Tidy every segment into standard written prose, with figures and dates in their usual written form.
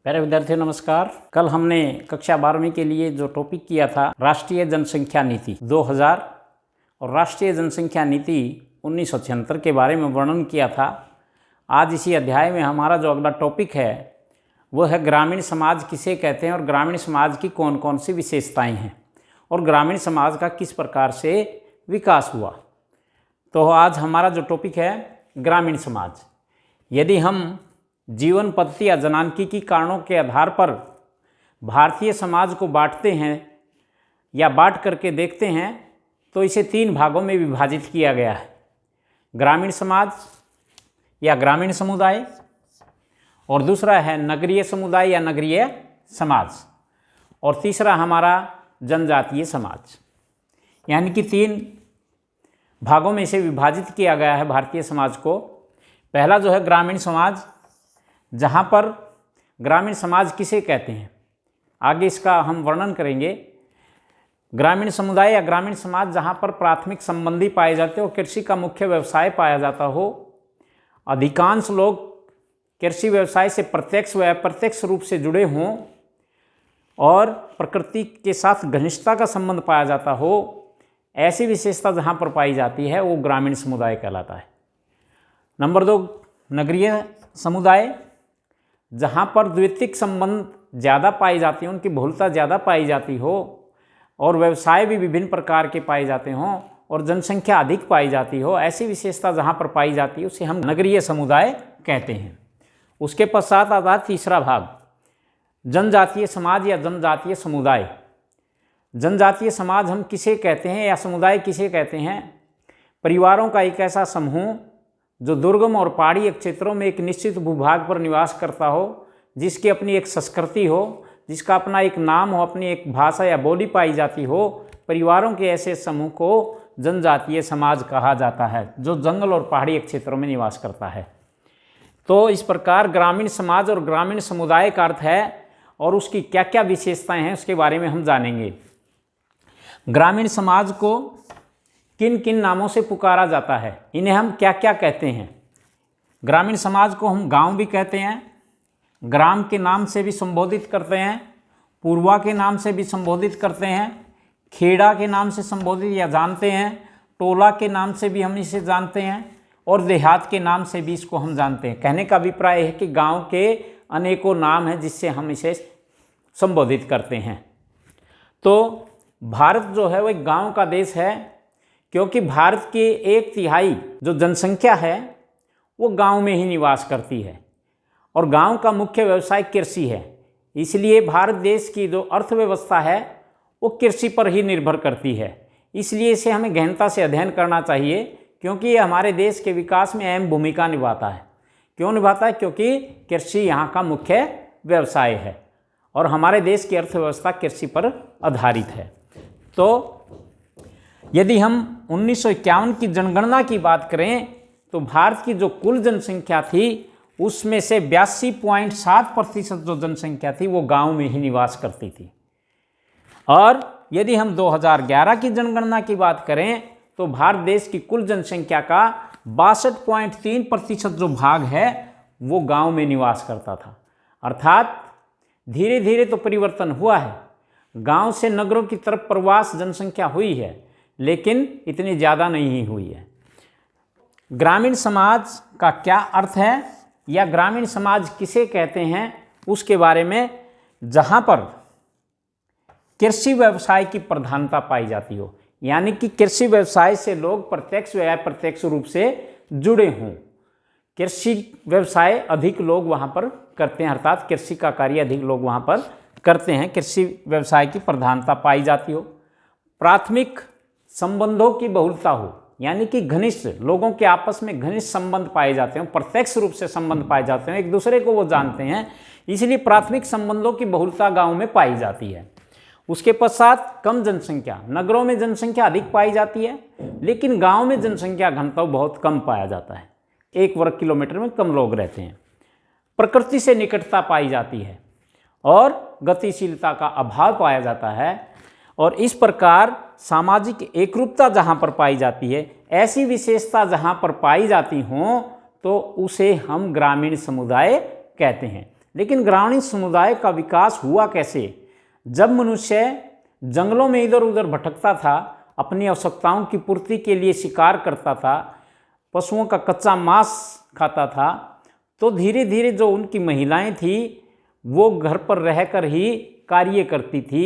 प्यारे विद्यार्थियों नमस्कार। कल हमने कक्षा 12वीं के लिए जो टॉपिक किया था राष्ट्रीय जनसंख्या नीति 2000 और राष्ट्रीय जनसंख्या नीति 1976 के बारे में वर्णन किया था। आज इसी अध्याय में हमारा जो अगला टॉपिक है वो है ग्रामीण समाज किसे कहते हैं और ग्रामीण समाज की कौन कौन सी विशेषताएं हैं और ग्रामीण समाज का किस प्रकार से विकास हुआ। तो आज हमारा जो टॉपिक है ग्रामीण समाज। यदि हम जीवन पद्धति या जनांकीकी कारणों के आधार पर भारतीय समाज को बांटते हैं या बांट करके देखते हैं तो इसे 3 भागों में विभाजित किया गया है। ग्रामीण समाज या ग्रामीण समुदाय, और दूसरा है नगरीय समुदाय या नगरीय समाज, और तीसरा हमारा जनजातीय समाज। यानी कि 3 भागों में इसे विभाजित किया गया है भारतीय समाज को। पहला जो है ग्रामीण समाज, जहाँ पर ग्रामीण समाज किसे कहते हैं आगे इसका हम वर्णन करेंगे। ग्रामीण समुदाय या ग्रामीण समाज जहाँ पर प्राथमिक संबंधी पाए जाते हो, कृषि का मुख्य व्यवसाय पाया जाता हो, अधिकांश लोग कृषि व्यवसाय से प्रत्यक्ष व अप्रत्यक्ष रूप से जुड़े हों और प्रकृति के साथ घनिष्ठता का संबंध पाया जाता हो, ऐसी विशेषता जहाँ पर पाई जाती है वो ग्रामीण समुदाय कहलाता है। नंबर 2 नगरीय समुदाय, जहाँ पर द्वितीयक संबंध ज़्यादा पाई जाती हैं, उनकी बहुलता ज़्यादा पाई जाती हो और व्यवसाय भी विभिन्न प्रकार के पाए जाते हों और जनसंख्या अधिक पाई जाती हो, ऐसी विशेषता जहाँ पर पाई जाती है उसे हम नगरीय समुदाय कहते हैं। उसके पश्चात आता है तीसरा भाग जनजातीय समाज या जनजातीय समुदाय। जनजातीय समाज हम किसे कहते हैं या समुदाय किसे कहते हैं? परिवारों का एक ऐसा समूह जो दुर्गम और पहाड़ी क्षेत्रों में एक निश्चित भूभाग पर निवास करता हो, जिसकी अपनी एक संस्कृति हो, जिसका अपना एक नाम हो, अपनी एक भाषा या बोली पाई जाती हो। परिवारों के ऐसे समूह को जनजातीय समाज कहा जाता है जो जंगल और पहाड़ी क्षेत्रों में निवास करता है। तो इस प्रकार ग्रामीण समाज और ग्रामीण समुदाय का अर्थ है और उसकी क्या क्या विशेषताएं हैं उसके बारे में हम जानेंगे। ग्रामीण समाज को किन किन नामों से पुकारा जाता है, इन्हें हम क्या क्या कहते हैं? ग्रामीण समाज को हम गांव भी कहते हैं, ग्राम के नाम से भी संबोधित करते हैं, पूर्वा के नाम से भी संबोधित करते हैं, खेड़ा के नाम से संबोधित या जानते हैं, टोला के नाम से भी हम इसे जानते हैं और देहात के नाम से भी इसको हम जानते हैं। कहने का अभिप्राय है कि गांव के अनेकों नाम हैं जिससे हम इसे संबोधित करते हैं। तो भारत जो है वो एक गाँव का देश है, क्योंकि भारत की 1/3 जो जनसंख्या है वो गांव में ही निवास करती है और गांव का मुख्य व्यवसाय कृषि है। इसलिए भारत देश की जो अर्थव्यवस्था है वो कृषि पर ही निर्भर करती है। इसलिए इसे हमें गहनता से अध्ययन करना चाहिए, क्योंकि ये हमारे देश के विकास में अहम भूमिका निभाता है। क्यों निभाता है? क्योंकि कृषि यहाँ का मुख्य व्यवसाय है और हमारे देश की अर्थव्यवस्था कृषि पर आधारित है। तो यदि हम 1951 की जनगणना की बात करें तो भारत की जो कुल जनसंख्या थी उसमें से 82.7% जो जनसंख्या थी वो गांव में ही निवास करती थी। और यदि हम 2011 की जनगणना की बात करें तो भारत देश की कुल जनसंख्या का 62.3% जो भाग है वो गांव में निवास करता था। अर्थात धीरे धीरे तो परिवर्तन हुआ है, गांव से नगरों की तरफ प्रवास जनसंख्या हुई है, लेकिन इतनी ज़्यादा नहीं हुई है। ग्रामीण समाज का क्या अर्थ है या ग्रामीण समाज किसे कहते हैं उसके बारे में, जहाँ पर कृषि व्यवसाय की प्रधानता पाई जाती हो, यानी कि कृषि व्यवसाय से लोग प्रत्यक्ष या अप्रत्यक्ष रूप से जुड़े हों। कृषि व्यवसाय अधिक लोग वहाँ पर करते हैं, अर्थात कृषि का कार्य अधिक लोग वहाँ पर करते हैं, कृषि व्यवसाय की प्रधानता पाई जाती हो। प्राथमिक संबंधों की बहुलता हो, यानी कि घनिष्ठ लोगों के आपस में घनिष्ठ संबंध पाए जाते हैं, प्रत्यक्ष रूप से संबंध पाए जाते हैं, एक दूसरे को वो जानते हैं, इसलिए प्राथमिक संबंधों की बहुलता गांव में पाई जाती है। उसके पश्चात कम जनसंख्या, नगरों में जनसंख्या अधिक पाई जाती है लेकिन गांव में जनसंख्या घनत्व बहुत कम पाया जाता है, 1 वर्ग किलोमीटर में कम लोग रहते हैं। प्रकृति से निकटता पाई जाती है और गतिशीलता का अभाव पाया जाता है और इस प्रकार सामाजिक एकरूपता जहाँ पर पाई जाती है, ऐसी विशेषता जहाँ पर पाई जाती हों तो उसे हम ग्रामीण समुदाय कहते हैं। लेकिन ग्रामीण समुदाय का विकास हुआ कैसे? जब मनुष्य जंगलों में इधर उधर भटकता था, अपनी आवश्यकताओं की पूर्ति के लिए शिकार करता था, पशुओं का कच्चा मांस खाता था, तो धीरे धीरे जो उनकी महिलाएं थी वो घर पर रहकर ही कार्य करती थी।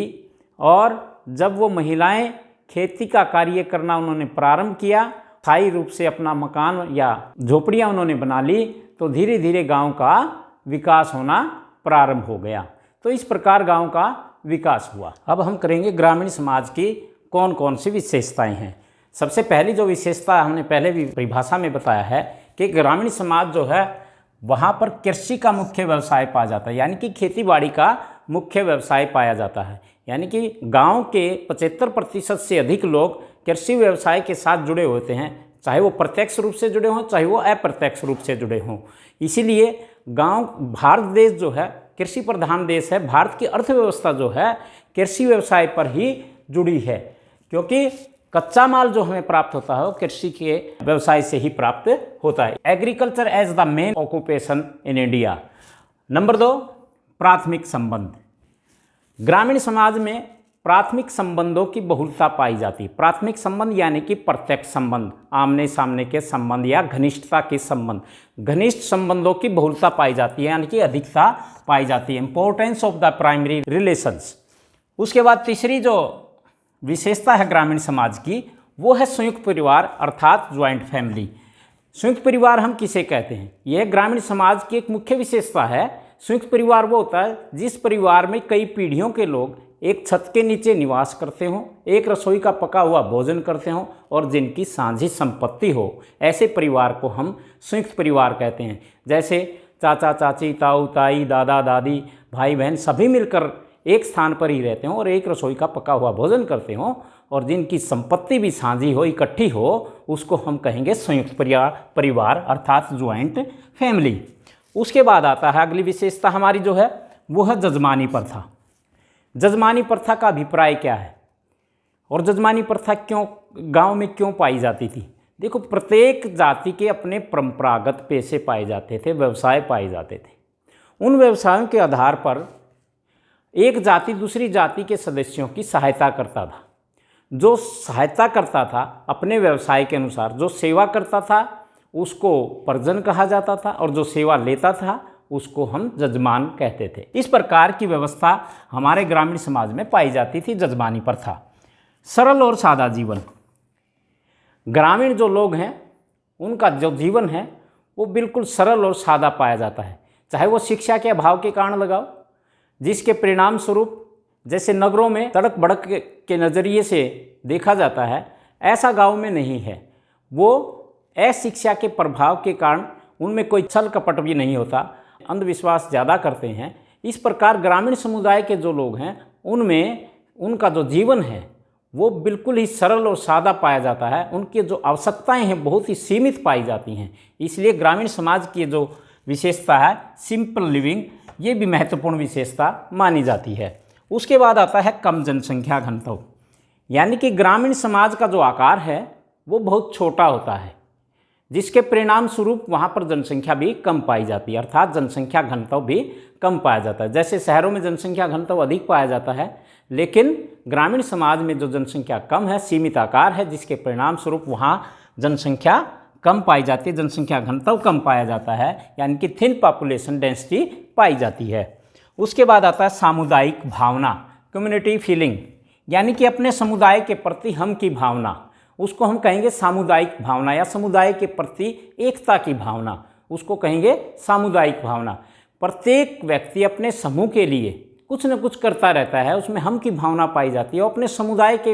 और जब वो महिलाएं खेती का कार्य करना उन्होंने प्रारंभ किया, स्थायी रूप से अपना मकान या झोपड़ियाँ उन्होंने बना ली, तो धीरे धीरे गांव का विकास होना प्रारंभ हो गया। तो इस प्रकार गांव का विकास हुआ। अब हम करेंगे ग्रामीण समाज की कौन कौन सी विशेषताएं हैं। सबसे पहली जो विशेषता हमने पहले भी परिभाषा में बताया है कि ग्रामीण समाज जो है वहाँ पर कृषि का मुख्य व्यवसाय पाया जाता है, यानी कि खेती बाड़ी का मुख्य व्यवसाय पाया जाता है। यानी कि गांव के 75% से अधिक लोग कृषि व्यवसाय के साथ जुड़े होते हैं, चाहे वो प्रत्यक्ष रूप से जुड़े हों चाहे वो अप्रत्यक्ष रूप से जुड़े हों। इसीलिए गांव, भारत देश जो है कृषि प्रधान देश है। भारत की अर्थव्यवस्था जो है कृषि व्यवसाय पर ही जुड़ी है, क्योंकि कच्चा माल जो हमें प्राप्त होता है वो कृषि के व्यवसाय से ही प्राप्त होता है। Agriculture as the main occupation in India. Number 2, प्राथमिक संबंध। ग्रामीण समाज में प्राथमिक संबंधों की बहुलता पाई जाती है। प्राथमिक संबंध यानी कि प्रत्यक्ष संबंध, आमने सामने के संबंध या घनिष्ठता के संबंध, घनिष्ठ संबंधों की बहुलता पाई जाती है, यानी कि अधिकता पाई जाती है। Importance of the primary relations. उसके बाद तीसरी जो विशेषता है ग्रामीण समाज की वो है संयुक्त परिवार अर्थात ज्वाइंट फैमिली। संयुक्त परिवार हम किसे कहते हैं? यह ग्रामीण समाज की एक मुख्य विशेषता है। संयुक्त परिवार वो होता है जिस परिवार में कई पीढ़ियों के लोग एक छत के नीचे निवास करते हों, एक रसोई का पका हुआ भोजन करते हों और जिनकी साझी संपत्ति हो, ऐसे परिवार को हम संयुक्त परिवार कहते हैं। जैसे चाचा चाची, ताऊ ताई, दादा दादी, भाई बहन सभी मिलकर एक स्थान पर ही रहते हों और एक रसोई का पका हुआ भोजन करते हों और जिनकी संपत्ति भी साझी हो, इकट्ठी हो, उसको हम कहेंगे संयुक्त परिवार अर्थात ज्वाइंट फैमिली। उसके बाद आता है अगली विशेषता हमारी जो है वो है जजमानी प्रथा। जजमानी प्रथा का अभिप्राय क्या है और जजमानी प्रथा क्यों गांव में क्यों पाई जाती थी? देखो, प्रत्येक जाति के अपने परंपरागत पेशे पाए जाते थे, व्यवसाय पाए जाते थे। उन व्यवसायों के आधार पर एक जाति दूसरी जाति के सदस्यों की सहायता करता था। जो सहायता करता था अपने व्यवसाय के अनुसार, जो सेवा करता था उसको परिजन कहा जाता था और जो सेवा लेता था उसको हम जजमान कहते थे। इस प्रकार की व्यवस्था हमारे ग्रामीण समाज में पाई जाती थी, जजमानी प्रथा। सरल और सादा जीवन। ग्रामीण जो लोग हैं उनका जो जीवन है वो बिल्कुल सरल और सादा पाया जाता है, चाहे वो शिक्षा के अभाव के कारण लगाओ, जिसके परिणाम स्वरूप जैसे नगरों में तड़क भड़क के नज़रिए से देखा जाता है, ऐसा गांव में नहीं है। वो अशिक्षा के प्रभाव के कारण उनमें कोई छल कपट भी नहीं होता, अंधविश्वास ज़्यादा करते हैं। इस प्रकार ग्रामीण समुदाय के जो लोग हैं उनमें उनका जो जीवन है वो बिल्कुल ही सरल और सादा पाया जाता है। उनकी जो आवश्यकताएं हैं बहुत ही सीमित पाई जाती हैं। इसलिए ग्रामीण समाज की जो विशेषता है सिंपल लिविंग, ये भी महत्वपूर्ण विशेषता मानी जाती है। उसके बाद आता है कम जनसंख्या घनत्व, यानी कि ग्रामीण समाज का जो आकार है वो बहुत छोटा होता है, जिसके परिणाम स्वरूप वहाँ पर जनसंख्या भी कम पाई जाती है, अर्थात जनसंख्या घनत्व भी कम पाया जाता है। जैसे शहरों में जनसंख्या घनत्व अधिक पाया जाता है, लेकिन ग्रामीण समाज में जो जनसंख्या कम है, सीमित आकार है, जिसके परिणाम स्वरूप वहाँ जनसंख्या कम पाई जाती है, जनसंख्या घनत्व कम पाया जाता है, यानी कि थिन पॉपुलेशन डेंसिटी पाई जाती है। उसके बाद आता है सामुदायिक भावना, कम्युनिटी फीलिंग, यानी कि अपने समुदाय के प्रति हम की भावना, उसको हम कहेंगे सामुदायिक भावना, या समुदाय के प्रति एकता की भावना, उसको कहेंगे सामुदायिक भावना। प्रत्येक व्यक्ति अपने समूह के लिए कुछ न कुछ करता रहता है, उसमें हम की भावना पाई जाती है और अपने समुदाय के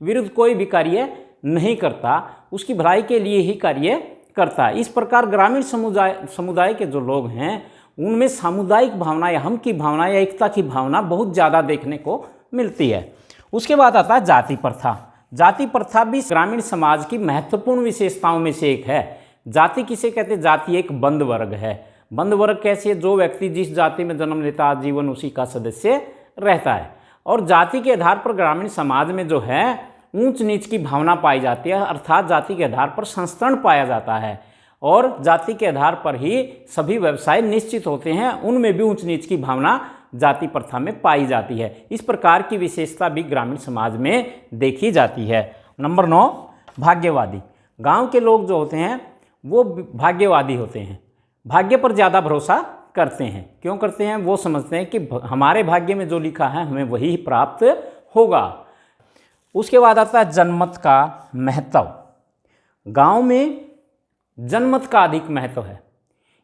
विरुद्ध कोई भी कार्य नहीं करता, उसकी भलाई के लिए ही कार्य करता है। इस प्रकार ग्रामीण समुदाय के जो लोग हैं उनमें सामुदायिक भावना या हम की भावना या एकता की भावना बहुत ज़्यादा देखने को मिलती है। उसके बाद आता है जाति प्रथा। जाति प्रथा भी ग्रामीण समाज की महत्वपूर्ण विशेषताओं में से एक है। जाति किसे कहते हैं? जाति एक बंद वर्ग है। बंद वर्ग कैसे है? जो व्यक्ति जिस जाति में जन्म लेता है जीवन उसी का सदस्य रहता है। और जाति के आधार पर ग्रामीण समाज में जो है ऊंच नीच की भावना पाई जाती है, अर्थात जाति के आधार पर संस्तरण पाया जाता है। और जाति के आधार पर ही सभी व्यवसाय निश्चित होते हैं, उनमें भी ऊंच नीच की भावना जाति प्रथा में पाई जाती है। इस प्रकार की विशेषता भी ग्रामीण समाज में देखी जाती है। नंबर 9, भाग्यवादी। गांव के लोग जो होते हैं वो भाग्यवादी होते हैं, भाग्य पर ज़्यादा भरोसा करते हैं। क्यों करते हैं? वो समझते हैं कि हमारे भाग्य में जो लिखा है हमें वही प्राप्त होगा। उसके बाद आता है जनमत का महत्व। गांव में जनमत का अधिक महत्व है,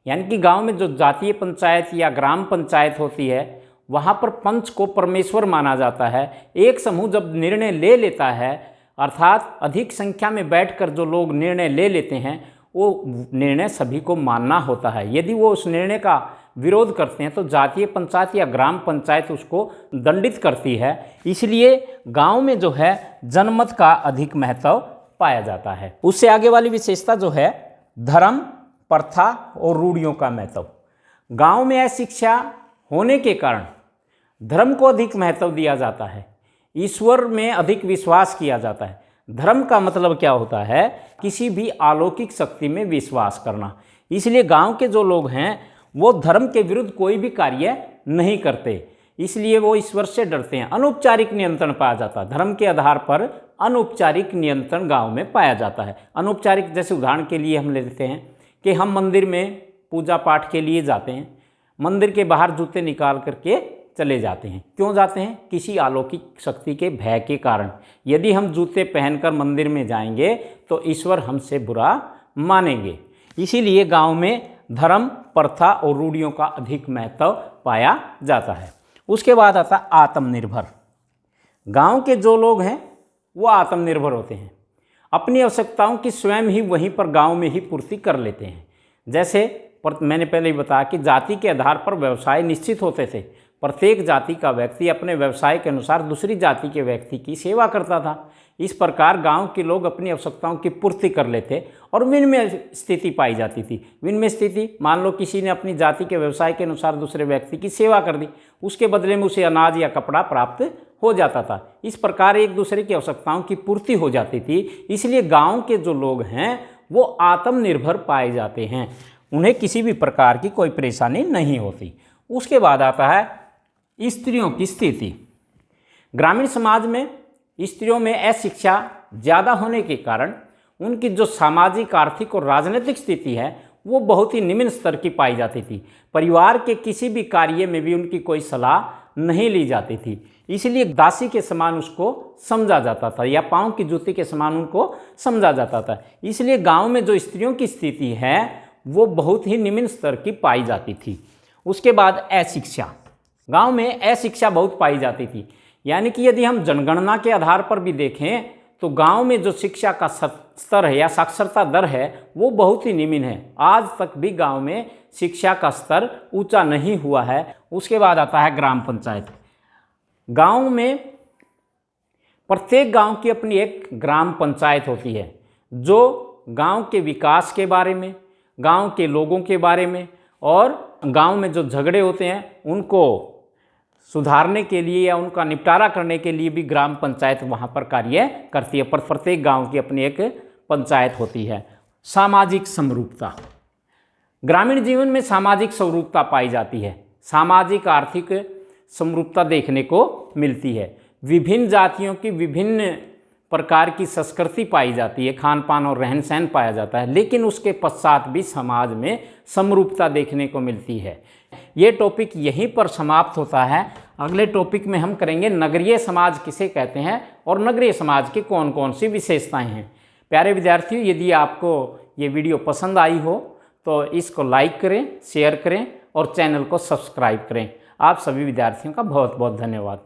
यानी कि गांव में जो जातीय पंचायत या ग्राम पंचायत होती है वहाँ पर पंच को परमेश्वर माना जाता है। एक समूह जब निर्णय ले लेता है, अर्थात अधिक संख्या में बैठकर जो लोग निर्णय ले लेते हैं, वो निर्णय सभी को मानना होता है। यदि वो उस निर्णय का विरोध करते हैं तो जातीय पंचायत या ग्राम पंचायत उसको दंडित करती है। इसलिए गांव में जो है जनमत का अधिक महत्व पाया जाता है। उससे आगे वाली विशेषता जो है धर्म, प्रथा और रूढ़ियों का महत्व। गांव में अशिक्षा होने के कारण धर्म को अधिक महत्व दिया जाता है, ईश्वर में अधिक विश्वास किया जाता है। धर्म का मतलब क्या होता है? किसी भी अलौकिक शक्ति में विश्वास करना। इसलिए गांव के जो लोग हैं वो धर्म के विरुद्ध कोई भी कार्य नहीं करते, इसलिए वो ईश्वर से डरते हैं। अनौपचारिक नियंत्रण पाया जाता है, धर्म के आधार पर अनौपचारिक नियंत्रण गांव में पाया जाता है। अनौपचारिक जैसे उदाहरण के लिए हम लेते हैं कि हम मंदिर में पूजा पाठ के लिए जाते हैं, मंदिर के बाहर जूते निकाल करके चले जाते हैं। क्यों जाते हैं? किसी अलौकिक शक्ति के भय के कारण। यदि हम जूते पहनकर मंदिर में जाएंगे तो ईश्वर हमसे बुरा मानेंगे। इसीलिए गांव में धर्म, प्रथा और रूढ़ियों का अधिक महत्व पाया जाता है। उसके बाद आता आत्मनिर्भर। गांव के जो लोग हैं वो आत्मनिर्भर होते हैं, अपनी आवश्यकताओं की स्वयं ही वहीं पर गांव में ही पूर्ति कर लेते हैं। जैसे मैंने पहले ही बताया कि जाति के आधार पर व्यवसाय निश्चित होते थे। प्रत्येक जाति का व्यक्ति अपने व्यवसाय के अनुसार दूसरी जाति के व्यक्ति की सेवा करता था। इस प्रकार गांव के लोग अपनी आवश्यकताओं की पूर्ति कर लेते और विनिमय स्थिति पाई जाती थी। विनिमय स्थिति, मान लो किसी ने अपनी जाति के व्यवसाय के अनुसार दूसरे व्यक्ति की सेवा कर दी, उसके बदले में उसे अनाज या कपड़ा प्राप्त हो जाता था। इस प्रकार एक दूसरे की आवश्यकताओं की पूर्ति हो जाती थी। इसलिए गाँव के जो लोग हैं वो आत्मनिर्भर पाए जाते हैं, उन्हें किसी भी प्रकार की कोई परेशानी नहीं होती। उसके बाद आता है स्त्रियों की स्थिति। ग्रामीण समाज में स्त्रियों में अशिक्षा ज़्यादा होने के कारण उनकी जो सामाजिक, आर्थिक और राजनीतिक स्थिति है वो बहुत ही निम्न स्तर की पाई जाती थी। परिवार के किसी भी कार्य में भी उनकी कोई सलाह नहीं ली जाती थी, इसलिए दासी के समान उसको समझा जाता था या पाँव की जूती के समान उनको समझा जाता था। इसलिए गाँव में जो स्त्रियों की स्थिति है वो बहुत ही निम्न स्तर की पाई जाती थी। उसके बाद अशिक्षा। गांव में अशिक्षा बहुत पाई जाती थी, यानी कि यदि हम जनगणना के आधार पर भी देखें तो गांव में जो शिक्षा का स्तर है या साक्षरता दर है वो बहुत ही निम्न है। आज तक भी गांव में शिक्षा का स्तर ऊंचा नहीं हुआ है। उसके बाद आता है ग्राम पंचायत। गांव में प्रत्येक गांव की अपनी एक ग्राम पंचायत होती है जो गांव के विकास के बारे में, गांव के लोगों के बारे में और गांव में जो झगड़े होते हैं उनको सुधारने के लिए या उनका निपटारा करने के लिए भी ग्राम पंचायत वहां पर कार्य करती है। पर प्रत्येक गांव की अपनी एक पंचायत होती है। सामाजिक समरूपता। ग्रामीण जीवन में सामाजिक समरूपता पाई जाती है, सामाजिक आर्थिक समरूपता देखने को मिलती है। विभिन्न जातियों की विभिन्न प्रकार की संस्कृति पाई जाती है, खान पान और रहन सहन पाया जाता है, लेकिन उसके पश्चात भी समाज में समरूपता देखने को मिलती है। ये टॉपिक यहीं पर समाप्त होता है। अगले टॉपिक में हम करेंगे नगरीय समाज किसे कहते हैं और नगरीय समाज की कौन कौन सी विशेषताएं हैं। प्यारे विद्यार्थियों, यदि आपको ये वीडियो पसंद आई हो तो इसको लाइक करें, शेयर करें और चैनल को सब्सक्राइब करें। आप सभी विद्यार्थियों का बहुत बहुत धन्यवाद।